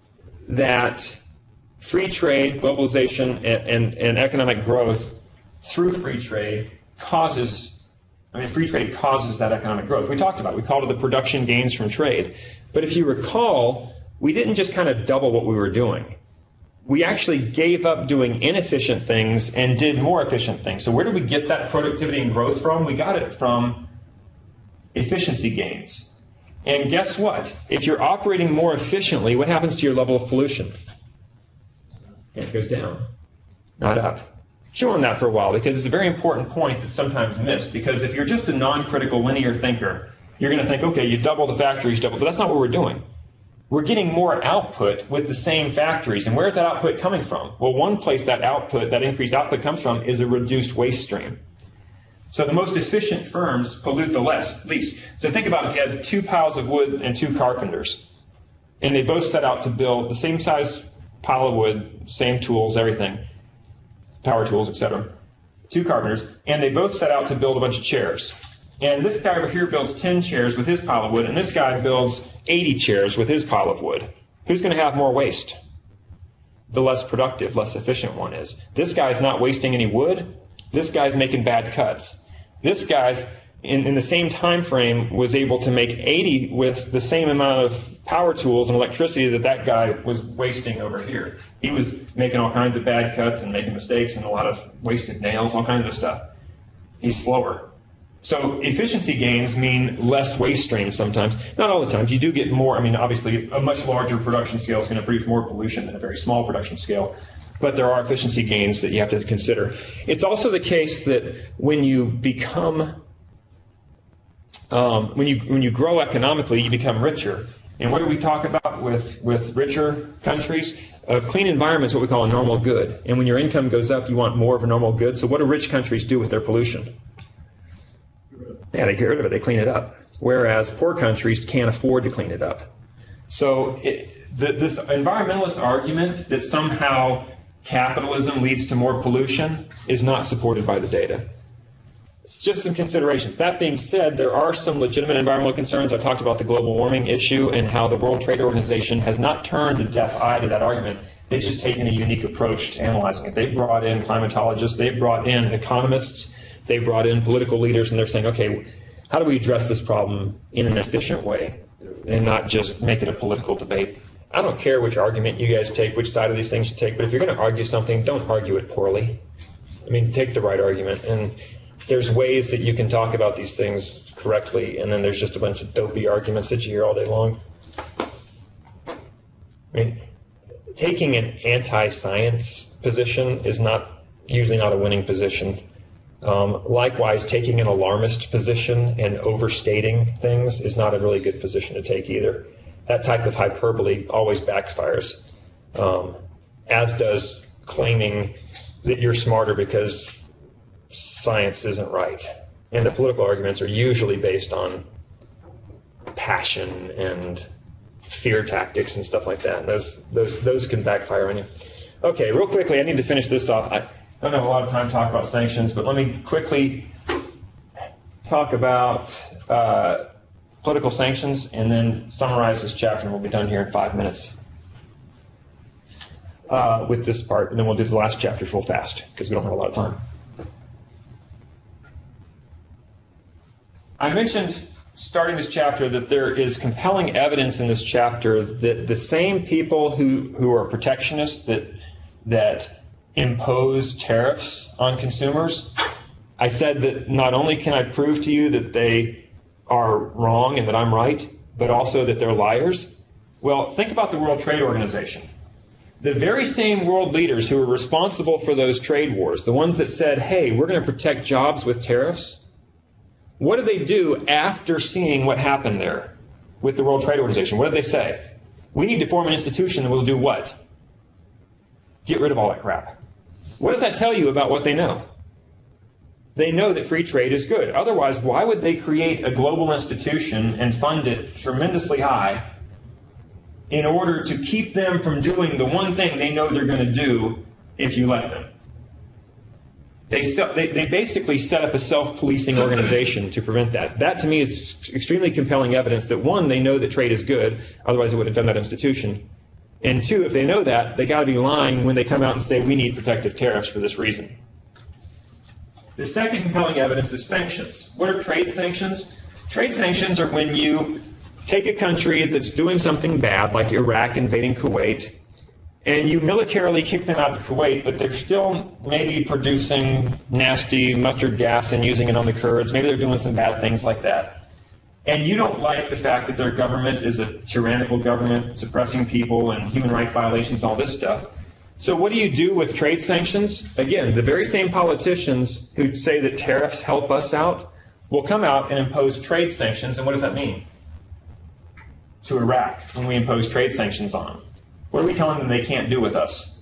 that free trade, globalization, and economic growth through free trade free trade causes that economic growth. We talked about it. We called it the production gains from trade. But if you recall, we didn't just kind of double what we were doing. We actually gave up doing inefficient things and did more efficient things. So where did we get that productivity and growth from? We got it from efficiency gains. And guess what? If you're operating more efficiently, what happens to your level of pollution? It goes down, not up. Chew on that for a while, because it's a very important point that's sometimes missed. Because if you're just a non-critical linear thinker, you're going to think, okay, you double the factories, but that's not what we're doing. We're getting more output with the same factories. And where's that output coming from? Well, one place that increased output comes from is a reduced waste stream. So the most efficient firms pollute the least. So think about if you had two piles of wood and two carpenters, and they both set out to build the same size pile of wood, same tools, everything, power tools, etc. Two carpenters, and they both set out to build a bunch of chairs. And this guy over here builds 10 chairs with his pile of wood, and this guy builds 80 chairs with his pile of wood. Who's going to have more waste? The less productive, less efficient one is. This guy's not wasting any wood. This guy's making bad cuts. This guy's in the same time frame, was able to make 80 with the same amount of power tools and electricity that guy was wasting over here. He was making all kinds of bad cuts and making mistakes and a lot of wasted nails, all kinds of stuff. He's slower. So efficiency gains mean less waste streams sometimes. Not all the time. You do get more. I mean, obviously, a much larger production scale is going to produce more pollution than a very small production scale. But there are efficiency gains that you have to consider. It's also the case that when you become, when you grow economically, you become richer. And what do we talk about with richer countries? Clean environment is what we call a normal good. And when your income goes up, you want more of a normal good. So what do rich countries do with their pollution? Yeah, they get rid of it. They clean it up. Whereas poor countries can't afford to clean it up. So this environmentalist argument that somehow capitalism leads to more pollution is not supported by the data. It's just some considerations. That being said, there are some legitimate environmental concerns. I talked about the global warming issue and how the World Trade Organization has not turned a deaf eye to that argument. They've just taken a unique approach to analyzing it. They've brought in climatologists. They've brought in economists. They've brought in political leaders, and they're saying, okay, how do we address this problem in an efficient way and not just make it a political debate? I don't care which argument you guys take, which side of these things you take, but if you're going to argue something, don't argue it poorly. I mean, take the right argument. And there's ways that you can talk about these things correctly, and then there's just a bunch of dopey arguments that you hear all day long. I mean, taking an anti-science position is usually not a winning position. Likewise, taking an alarmist position and overstating things is not a really good position to take either. That type of hyperbole always backfires, as does claiming that you're smarter because science isn't right. And the political arguments are usually based on passion and fear tactics and stuff like that. And those can backfire on you. Okay, real quickly, I need to finish this off. I don't have a lot of time to talk about sanctions, but let me quickly talk about political sanctions and then summarize this chapter, and we'll be done here in 5 minutes with this part, and then we'll do the last chapters real fast because we don't have a lot of time. I mentioned starting this chapter that there is compelling evidence in this chapter that the same people who are protectionists that impose tariffs on consumers, I said that not only can I prove to you that they are wrong and that I'm right, but also that they're liars. Well, think about the World Trade Organization. The very same world leaders who were responsible for those trade wars, the ones that said, hey, we're going to protect jobs with tariffs, what did they do after seeing what happened there with the World Trade Organization? What did they say? We need to form an institution that will do what? Get rid of all that crap. What does that tell you about what they know? They know that free trade is good. Otherwise, why would they create a global institution and fund it tremendously high in order to keep them from doing the one thing they know they're going to do if you let them? They basically set up a self-policing organization to prevent that. That, to me, is extremely compelling evidence that, one, they know that trade is good, otherwise they would have done that institution. And two, if they know that, they got to be lying when they come out and say, we need protective tariffs for this reason. The second compelling evidence is sanctions. What are trade sanctions? Trade sanctions are when you take a country that's doing something bad, like Iraq invading Kuwait, and you militarily kick them out of Kuwait, but they're still maybe producing nasty mustard gas and using it on the Kurds. Maybe they're doing some bad things like that. And you don't like the fact that their government is a tyrannical government, suppressing people and human rights violations, all this stuff. So what do you do with trade sanctions? Again, the very same politicians who say that tariffs help us out will come out and impose trade sanctions. And what does that mean to Iraq when we impose trade sanctions on them? What are we telling them they can't do with us?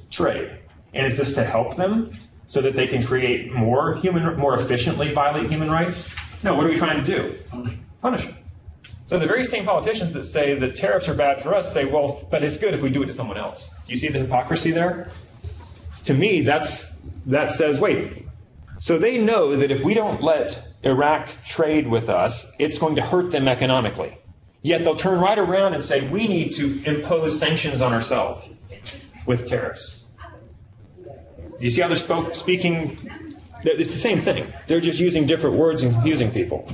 Trade. And is this to help them so that they can create more efficiently violate human rights? No, what are we trying to do? Punish them. So the very same politicians that say that tariffs are bad for us say, well, but it's good if we do it to someone else. Do you see the hypocrisy there? To me, that says, wait, so they know that if we don't let Iraq trade with us, it's going to hurt them economically. Yet they'll turn right around and say, we need to impose sanctions on ourselves with tariffs. Do you see how they're speaking It's the same thing. They're just using different words and confusing people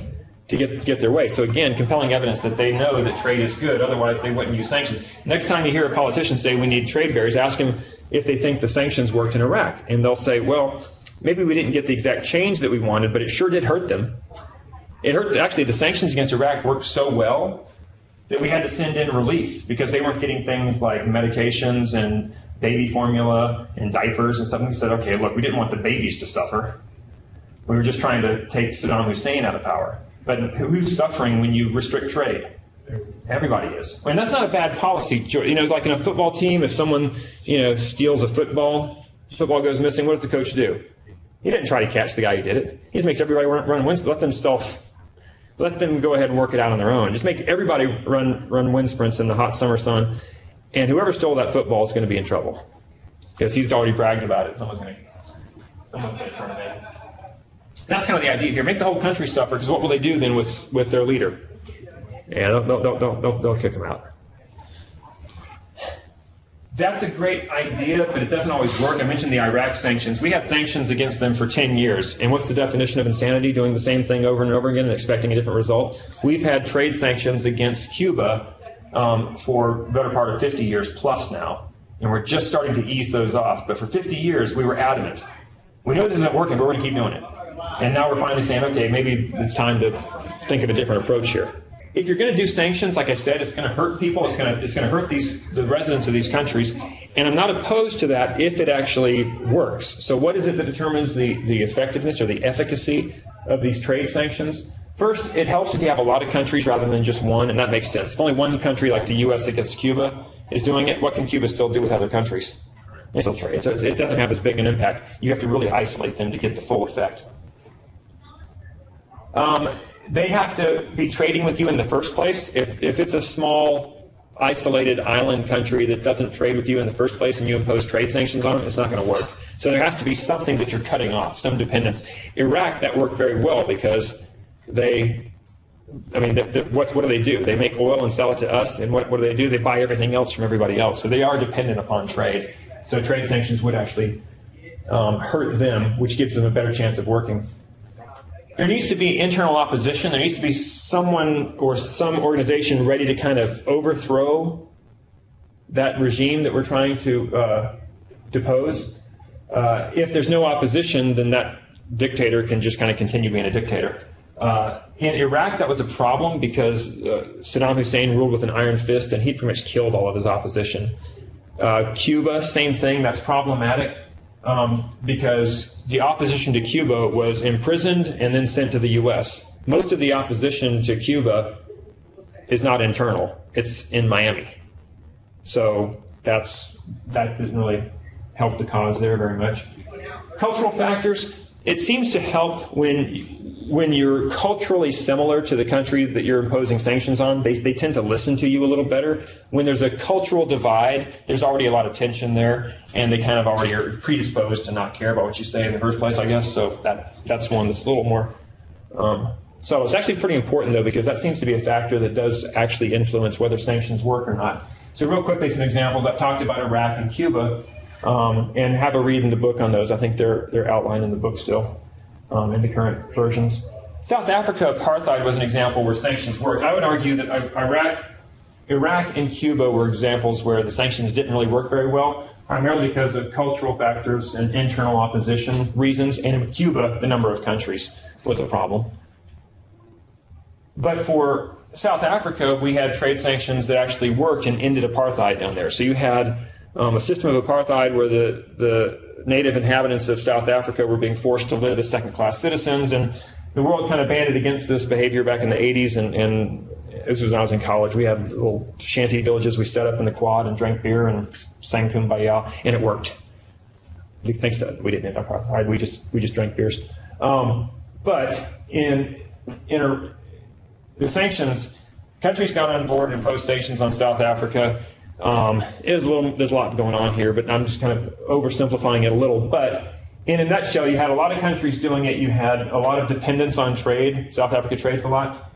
to get their way. So again, compelling evidence that they know that trade is good, otherwise they wouldn't use sanctions. Next time you hear a politician say we need trade barriers, ask them if they think the sanctions worked in Iraq. And they'll say, well, maybe we didn't get the exact change that we wanted, but it sure did hurt them. It hurt, actually, the sanctions against Iraq worked so well that we had to send in relief because they weren't getting things like medications and baby formula and diapers and stuff. And we said, okay, look, we didn't want the babies to suffer. We were just trying to take Saddam Hussein out of power. But who's suffering when you restrict trade? Everybody is. And that's not a bad policy. You know, like in a football team, if someone, steals a football goes missing, what does the coach do? He didn't try to catch the guy who did it. He just makes everybody run wind sprints. Let them go ahead and work it out on their own. Just make everybody run wind sprints in the hot summer sun, and whoever stole that football is going to be in trouble because he's already bragged about it. Someone's going to turn it in. That's kind of the idea here. Make the whole country suffer, because what will they do then with their leader? Yeah, they'll kick him out. That's a great idea, but it doesn't always work. I mentioned the Iraq sanctions. We had sanctions against them for 10 years. And what's the definition of insanity? Doing the same thing over and over again and expecting a different result. We've had trade sanctions against Cuba for the better part of 50 years plus now. And we're just starting to ease those off. But for 50 years, we were adamant. We know this isn't working, but we're going to keep doing it. And now we're finally saying, okay, maybe it's time to think of a different approach here. If you're going to do sanctions, like I said, it's going to hurt people. It's going to hurt the residents of these countries. And I'm not opposed to that if it actually works. So what is it that determines the effectiveness or the efficacy of these trade sanctions? First, it helps if you have a lot of countries rather than just one, and that makes sense. If only one country like the U.S. against Cuba is doing it, what can Cuba still do with other countries? They still trade. So it doesn't have as big an impact. You have to really isolate them to get the full effect. They have to be trading with you in the first place. If it's a small, isolated island country that doesn't trade with you in the first place and you impose trade sanctions on them, it's not going to work. So there has to be something that you're cutting off, some dependence. Iraq, that worked very well because what do they do? They make oil and sell it to us, and what do? They buy everything else from everybody else. So they are dependent upon trade. So trade sanctions would actually hurt them, which gives them a better chance of working. There needs to be internal opposition. There needs to be someone or some organization ready to kind of overthrow that regime that we're trying to depose. If there's no opposition, then that dictator can just kind of continue being a dictator. In Iraq, that was a problem because Saddam Hussein ruled with an iron fist, and he pretty much killed all of his opposition. Cuba, same thing. That's problematic. Because the opposition to Cuba was imprisoned and then sent to the U.S. Most of the opposition to Cuba is not internal. It's in Miami. So that doesn't really help the cause there very much. Cultural factors. It seems to help when you're culturally similar to the country that you're imposing sanctions on. They tend to listen to you a little better. When there's a cultural divide, there's already a lot of tension there, and they kind of already are predisposed to not care about what you say in the first place, I guess. So that's one that's a little more. So it's actually pretty important, though, because that seems to be a factor that does actually influence whether sanctions work or not. So real quickly, some examples. I've talked about Iraq and Cuba. And have a read in the book on those. I think they're outlined in the book still, in the current versions. South Africa, apartheid was an example where sanctions worked. I would argue that Iraq and Cuba were examples where the sanctions didn't really work very well, primarily because of cultural factors and internal opposition reasons. And in Cuba, the number of countries was a problem. But for South Africa, we had trade sanctions that actually worked and ended apartheid down there. So you had a system of apartheid where the native inhabitants of South Africa were being forced to live as second-class citizens, and the world kind of banded against this behavior back in the 80s, and this was when I was in college. We had little shanty villages we set up in the quad and drank beer and sang Kumbaya, and it worked. Thanks to we didn't end apartheid, we just drank beers. But in the sanctions, countries got on board and imposed sanctions on South Africa. There's a lot going on here, but I'm just kind of oversimplifying it a little. But in a nutshell, you had a lot of countries doing it. You had a lot of dependence on trade. South Africa trades a lot.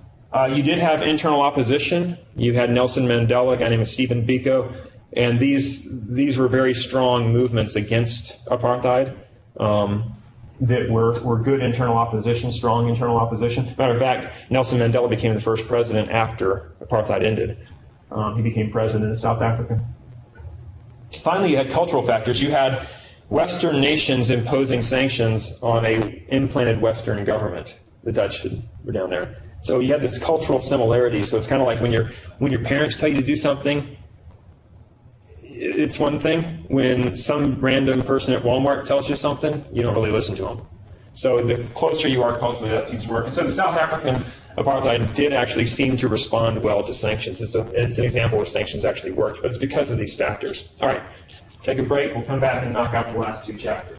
You did have internal opposition. You had Nelson Mandela, a guy named Stephen Biko, and these were very strong movements against apartheid. that were good internal opposition, strong internal opposition. Matter of fact, Nelson Mandela became the first president after apartheid ended. He became president of South Africa. Finally, you had cultural factors. You had Western nations imposing sanctions on a implanted Western government. The Dutch were down there. So you had this cultural similarity. So it's kind of like when your parents tell you to do something, it's one thing. When some random person at Walmart tells you something, you don't really listen to them. So the closer you are culturally, that seems to work. And so the South African apartheid did actually seem to respond well to sanctions. It's an example where sanctions actually worked, but it's because of these factors. All right, take a break. We'll come back and knock out the last two chapters.